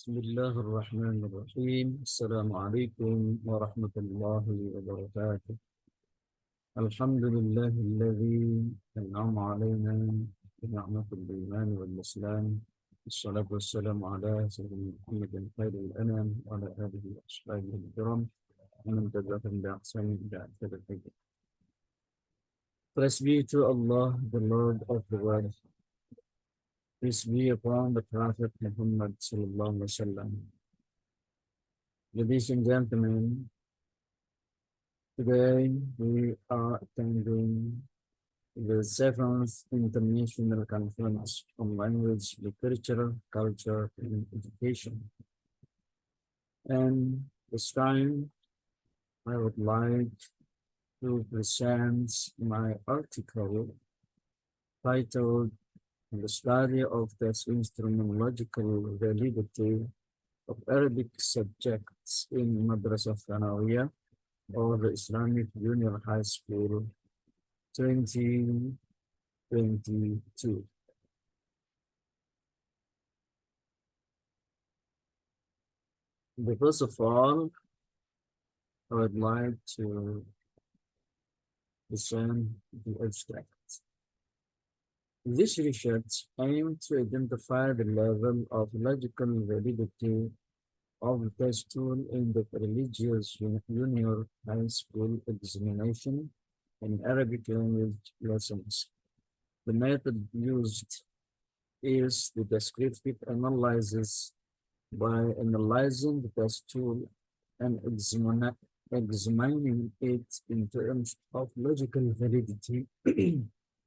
بسم الله الرحمن الرحيم. السلام عليكم ورحمة الله وبركاته. الحمد لله الذي أنعم علينا بنعمة الإيمان والإسلام. الصلاة والسلام على سيدنا محمد خير الأنام وعلى آله وأصحابه الكرام ومن تبعهم بإحسان إلى آخر الحياة. Praise be to Allah, the Lord of the world. Peace be upon the Prophet Muhammad sallallahu alaihi wasallam. Ladies and gentlemen, today we are attending the 7th International Conference on Language, Literature, Culture, and Education. And this time I would like to present my article titled The Study of the Instrumentological Validity of Arabic Subjects in Madrasah Thanawiyah or the Islamic Junior High School 2022. First of all, I would like to present the abstract. This research aimed to identify the level of logical validity of the test tool in the religious junior high school examination and Arabic language lessons. The method used is the descriptive analysis by analyzing the test tool and examining it in terms of logical validity,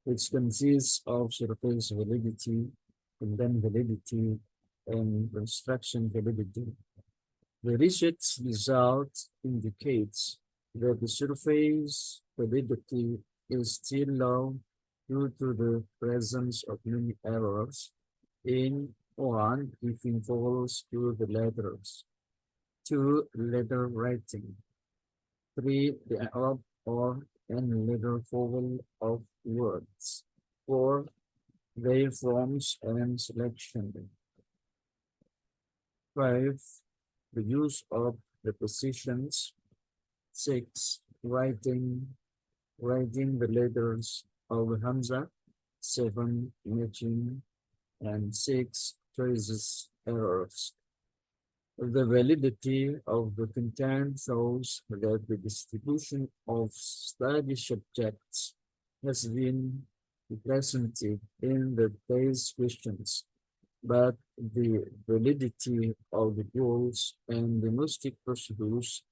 which consists of surface validity, content validity, and construction validity. The research result indicates that the surface validity is still low due to the presence of many errors in 1. If involves to the letters, 2. Letter writing, 3. The Arab or and letter vowel of words, 4. Their forms and selection, 5. The use of prepositions, 6. Writing the letters of Hamza, 7. Matching, and 6. Traces errors. The validity of the content shows that the distribution of study subjects has been represented in the base questions, but the validity of the goals and linguistic procedures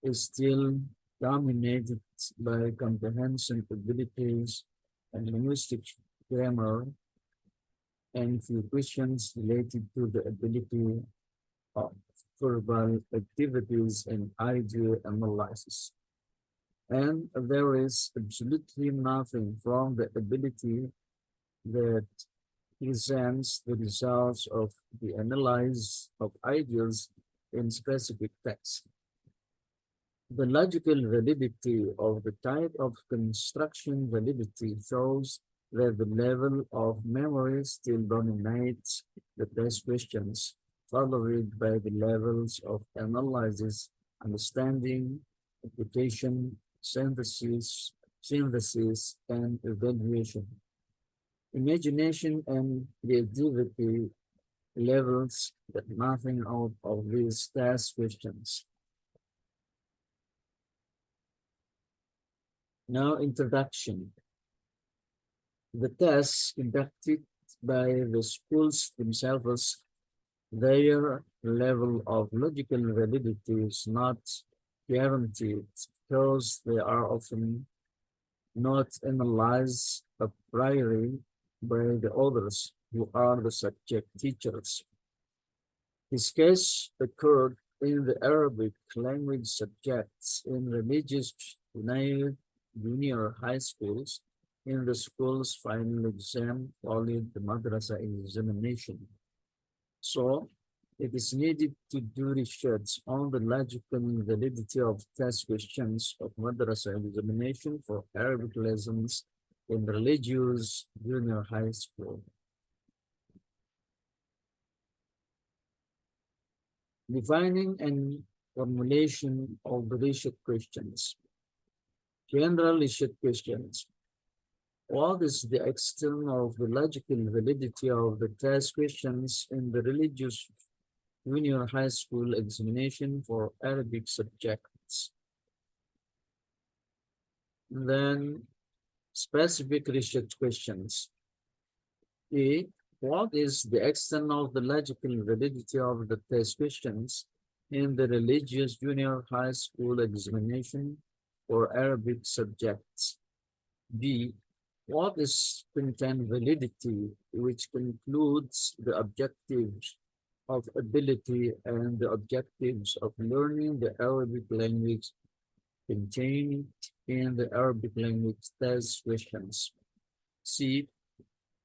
is still dominated by comprehension abilities and linguistic grammar, and few questions related to the ability of verbal activities and idea analysis. And there is absolutely nothing from the ability that presents the results of the analysis of ideas in specific text. The logical validity of the type of construction validity shows that the level of memory still dominates the test questions, followed by the levels of analysis, understanding, application, synthesis, and evaluation. Imagination and creativity levels get nothing out of these test questions. Now, introduction. The tests conducted by the schools themselves, their level of logical validity is not guaranteed because they are often not analyzed a priori by the others who are the subject teachers. This case occurred in the Arabic language subjects in religious junior high schools in the school's final exam following the Madrasah examination. So, it is needed to do research on the logical validity of test questions of Madrasah examination for Arabic lessons in religious junior high school. Defining and formulation of the research questions. General research questions. What is the extent of the logical validity of the test questions in the religious junior high school examination for Arabic subjects? Then specific research questions. A. What is the extent of the logical validity of the test questions in the religious junior high school examination for Arabic subjects? B. What is content validity, which concludes the objectives of ability and the objectives of learning the Arabic language contained in the Arabic language test questions? C.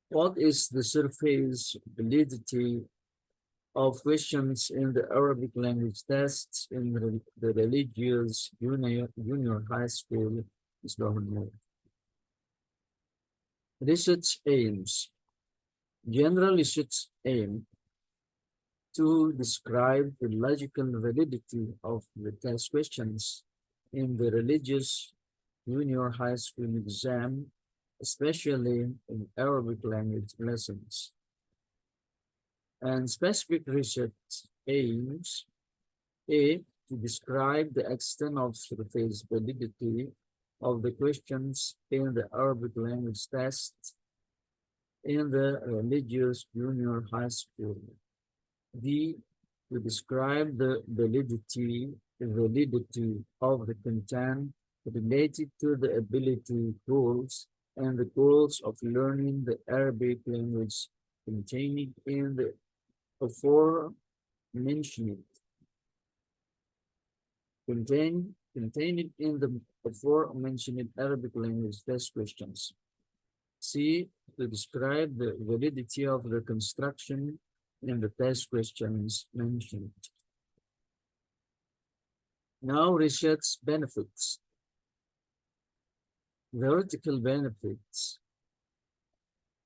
What is the surface validity of questions in the Arabic language tests in the religious junior high school Islamic? Research aims. General research aim to describe the logical validity of the test questions in the religious junior high school exam, especially in Arabic language lessons. And specific research aims A. To describe the extent of surface validity of the questions in the Arabic language test in the religious junior high school. D. To describe the validity of the content related to the ability goals and the goals of learning the Arabic language contained in the aforementioned contained in the aforementioned Arabic language test questions. C. To describe the validity of the construction in the test questions mentioned. Now, research benefits. Theoretical benefits.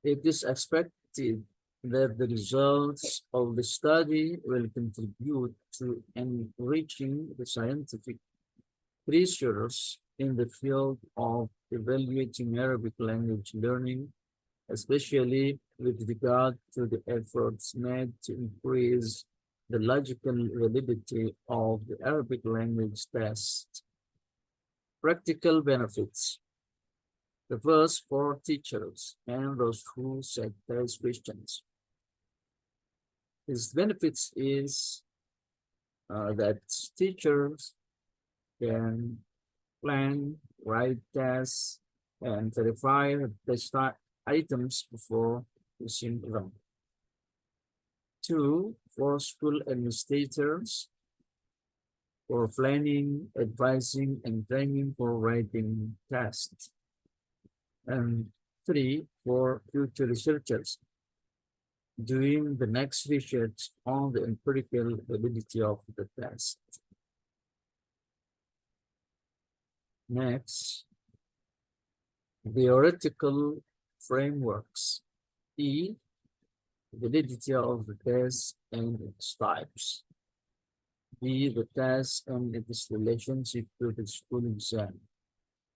It is expected that the results of the study will contribute to enriching the scientific research in the field of evaluating Arabic language learning, especially with regard to the efforts made to increase the logical validity of the Arabic language test. Practical benefits. The first for teachers and those who set test questions. Its benefits is that teachers can plan, write tests, and verify test items before using them. 2, for school administrators, for planning, advising, and training for writing tests. And 3, for future researchers, doing the next research on the empirical validity of the test. Next, theoretical frameworks. E, validity of the test and its types. B, the test and its relationship to the school exam.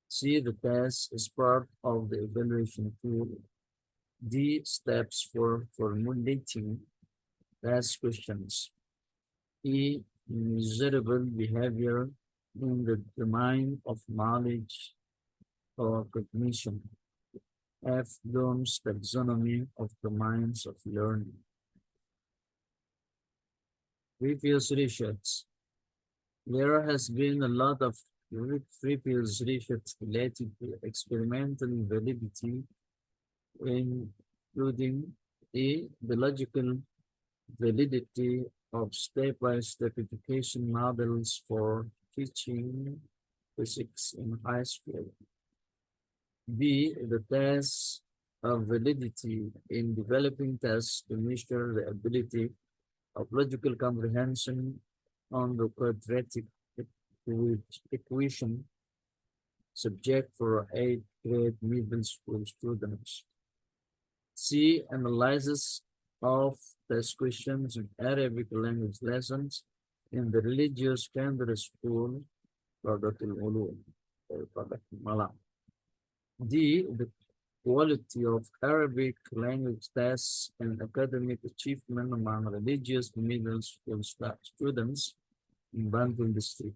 C, the test is part of the evaluation tool. D, steps for formulating test questions. E, measurable behavior in the domain of knowledge or cognition. F, Bloom's taxonomy of domains of learning. Previous research. There has been a lot of previous research related to experimental validity, including A, the logical validity of step-by-step education models for teaching physics in high school. B, the tests of validity in developing tests to measure the ability of logical comprehension on the quadratic equation subject for 8th grade middle school students. C, analysis of test questions in Arabic language lessons in the religious secondary school, Radatul Ulum, Malang. The quality of Arabic language tests and academic achievement among religious middle school students in Bantul district.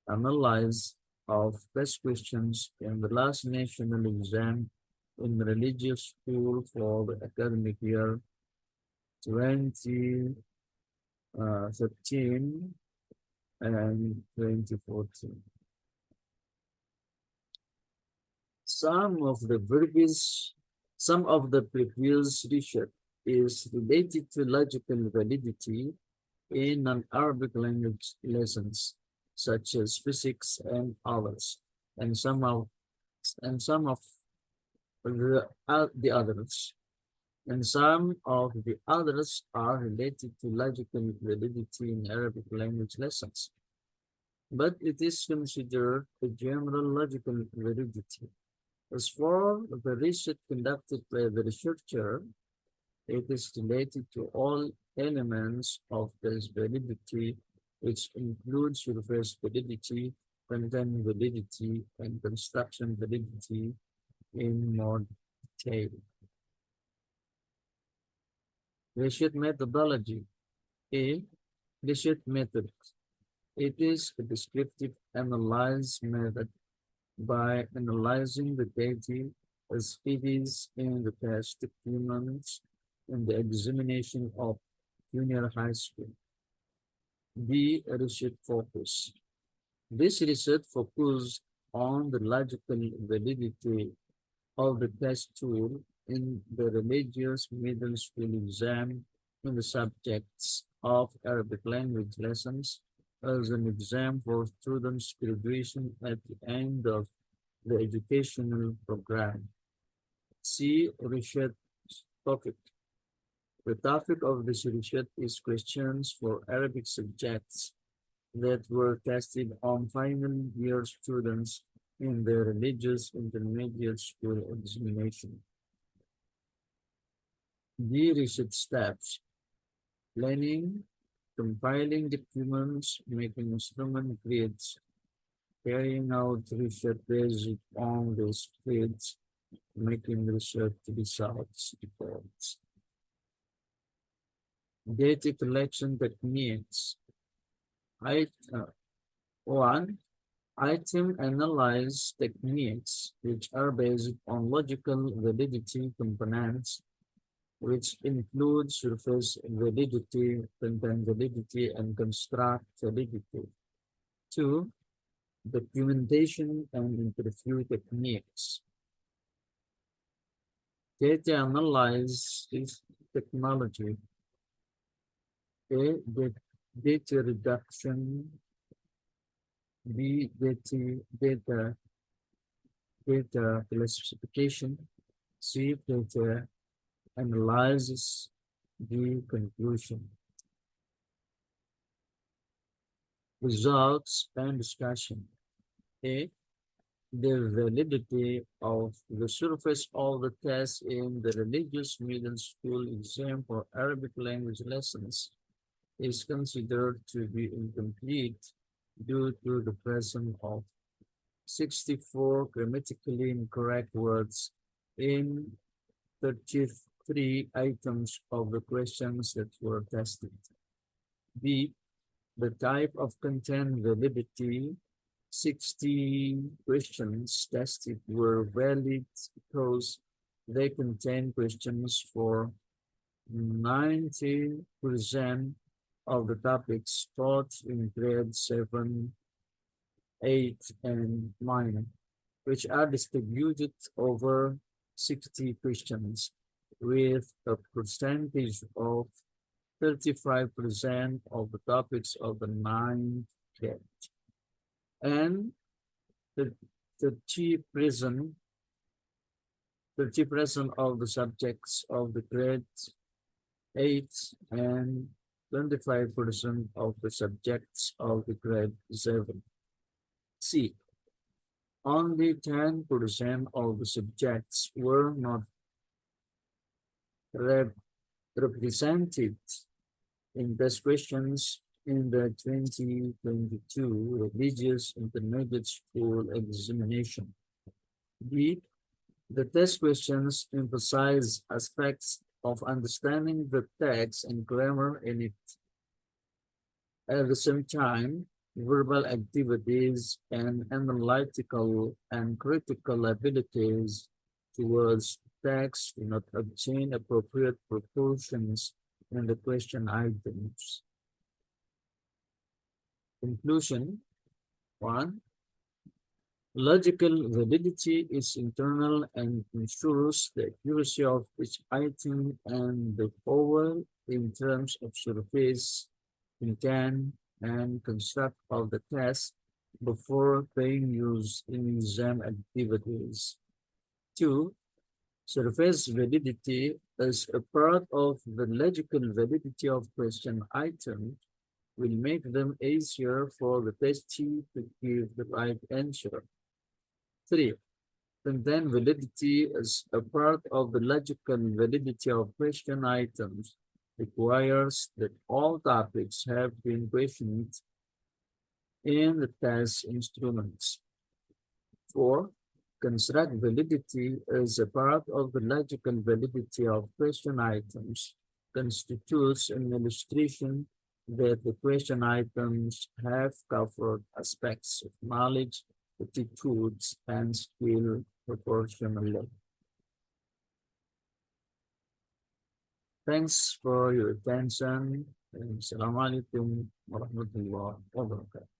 Analyze of test questions in the last national exam in religious school for the academic year 2013 and 2014. Some of the previous research is related to logical validity in non-Arabic language lessons, such as physics and others, and some of the others. And some of the others are related to logical validity in Arabic language lessons. But it is considered a general logical validity. As for the research conducted by the researcher, it is related to all elements of this validity, which includes surface validity, content validity, and construction validity in more detail. Research methodology. A. Research method. It is a descriptive analysis method by analyzing the data as it is in the test documents in the examination of junior high school. B. Research focus. This research focused on the logical validity of the test tool in the religious middle school exam in the subjects of Arabic language lessons as an exam for students' graduation at the end of the educational program. C. Research topic. The topic of this research is questions for Arabic subjects that were tested on final year students in the religious intermediate school examination. D. Research steps. Planning, compiling documents, making instrument grids, carrying out research based on these grids, making research results reports. Data collection techniques. One, item analyze techniques, which are based on logical validity components, which include surface validity, content validity, and construct validity. Two, documentation and interview techniques. Data analysis technology. A. Data reduction. B. Data classification. C. Data analysis. D. Conclusion. Results and discussion. A. The validity of the surface of the test in the religious middle school exam for Arabic language lessons is considered to be incomplete due to the presence of 64 grammatically incorrect words in 33 items of the questions that were tested. B. The type of content validity. 60 questions tested were valid because they contain questions for 90% of the topics taught in grade 7, 8, and 9, which are distributed over 60 questions with a percentage of 35% of the topics of the 9th grade. And the 30% of the subjects of the grade 8 and 25% of the subjects of the grade 7. C. Only 10% of the subjects were not represented in test questions in the 2022 Religious Intermediate School Examination. B. The test questions emphasize aspects of understanding the text and grammar in it. At the same time, verbal activities and analytical and critical abilities towards text do not obtain appropriate proportions in the question items. Conclusion 1. Logical validity is internal and ensures the accuracy of each item and the whole in terms of surface, intent, and construct of the test before being used in exam activities. 2. Surface validity is a part of the logical validity of question items will make them easier for the testee to give the right answer. 3. Content validity is a part of the logical validity of question items, requires that all topics have been questioned in the test instruments. 4. Construct validity is a part of the logical validity of question items, constitutes an illustration that the question items have covered aspects of knowledge, attitudes, and skill proportionally. Thanks for your attention. Assalamualaikum warahmatullahi wabarakatuh.